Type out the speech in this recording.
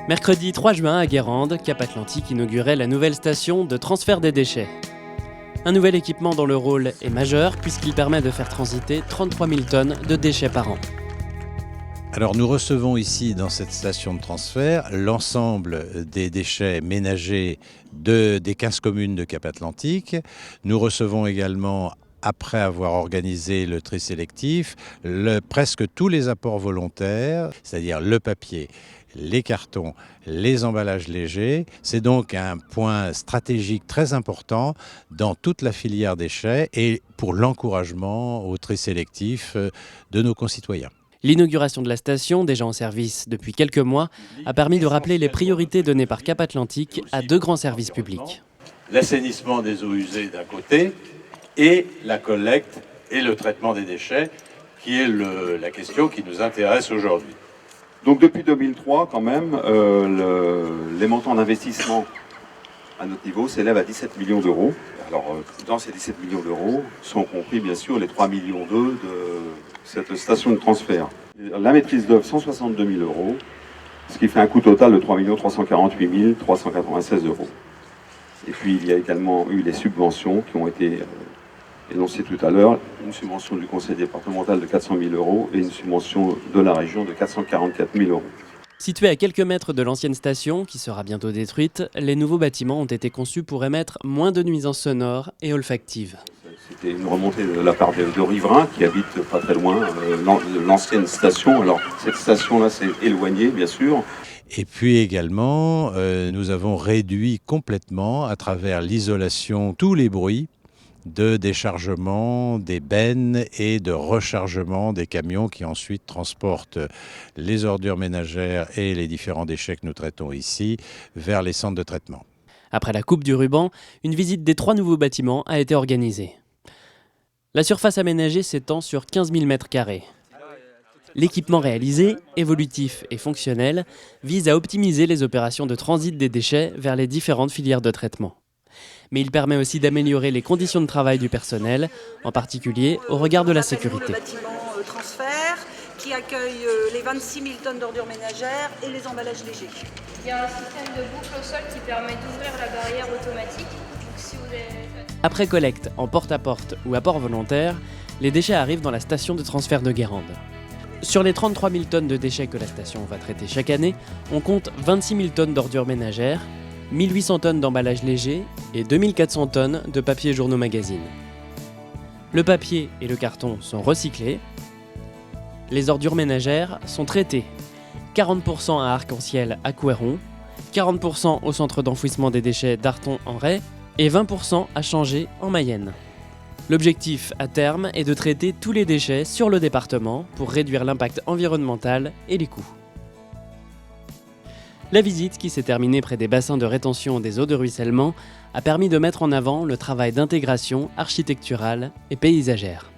Mercredi 3 juin à Guérande, Cap Atlantique inaugurait la nouvelle station de transfert des déchets. Un nouvel équipement dont le rôle est majeur puisqu'il permet de faire transiter 33 000 tonnes de déchets par an. Alors nous recevons ici dans cette station de transfert l'ensemble des déchets ménagers des 15 communes de Cap Atlantique. Nous recevons également, après avoir organisé le tri sélectif, presque tous les apports volontaires, c'est-à-dire le papier, les cartons, les emballages légers. C'est donc un point stratégique très important dans toute la filière déchets et pour l'encouragement au tri sélectif de nos concitoyens. L'inauguration de la station, déjà en service depuis quelques mois, a permis de rappeler les priorités données par Cap Atlantique à deux grands services publics. L'assainissement des eaux usées d'un côté et la collecte et le traitement des déchets, qui est la question qui nous intéresse aujourd'hui. Donc depuis 2003, quand même, les montants d'investissement à notre niveau s'élèvent à 17 millions d'euros. Alors, dans ces 17 millions d'euros sont compris, bien sûr, les 3,2 millions de cette station de transfert. La maîtrise d'œuvre, 162 000 euros, ce qui fait un coût total de 3 348 396 euros. Et puis, il y a également eu les subventions qui ont été énoncées tout à l'heure. Une subvention du conseil départemental de 400 000 euros et une subvention de la région de 444 000 euros. Situés à quelques mètres de l'ancienne station, qui sera bientôt détruite, les nouveaux bâtiments ont été conçus pour émettre moins de nuisances sonores et olfactives. C'était une remontée de la part de riverains qui habitent pas très loin de l'ancienne station. Alors cette station-là s'est éloignée, bien sûr. Et puis également, nous avons réduit complètement, à travers l'isolation, tous les bruits de déchargement des bennes et de rechargement des camions qui ensuite transportent les ordures ménagères et les différents déchets que nous traitons ici vers les centres de traitement. Après la coupe du ruban, une visite des 3 nouveaux bâtiments a été organisée. La surface aménagée s'étend sur 15 000 m². L'équipement réalisé, évolutif et fonctionnel, vise à optimiser les opérations de transit des déchets vers les différentes filières de traitement. Mais il permet aussi d'améliorer les conditions de travail du personnel, en particulier au regard de la sécurité. Le bâtiment transfert qui accueille les 26 000 tonnes d'ordures ménagères et les emballages légers. Il y a un système de boucle au sol qui permet d'ouvrir la barrière automatique. Après collecte en porte-à-porte ou apport volontaire, les déchets arrivent dans la station de transfert de Guérande. Sur les 33 000 tonnes de déchets que la station va traiter chaque année, on compte 26 000 tonnes d'ordures ménagères, 1800 tonnes d'emballages légers et 2400 tonnes de papier journaux magazines. Le papier et le carton sont recyclés. Les ordures ménagères sont traitées. 40% à Arc-en-Ciel à Couëron, 40% au centre d'enfouissement des déchets d'Arton en Ray et 20% à Changé en Mayenne. L'objectif à terme est de traiter tous les déchets sur le département pour réduire l'impact environnemental et les coûts. La visite, qui s'est terminée près des bassins de rétention des eaux de ruissellement, a permis de mettre en avant le travail d'intégration architecturale et paysagère.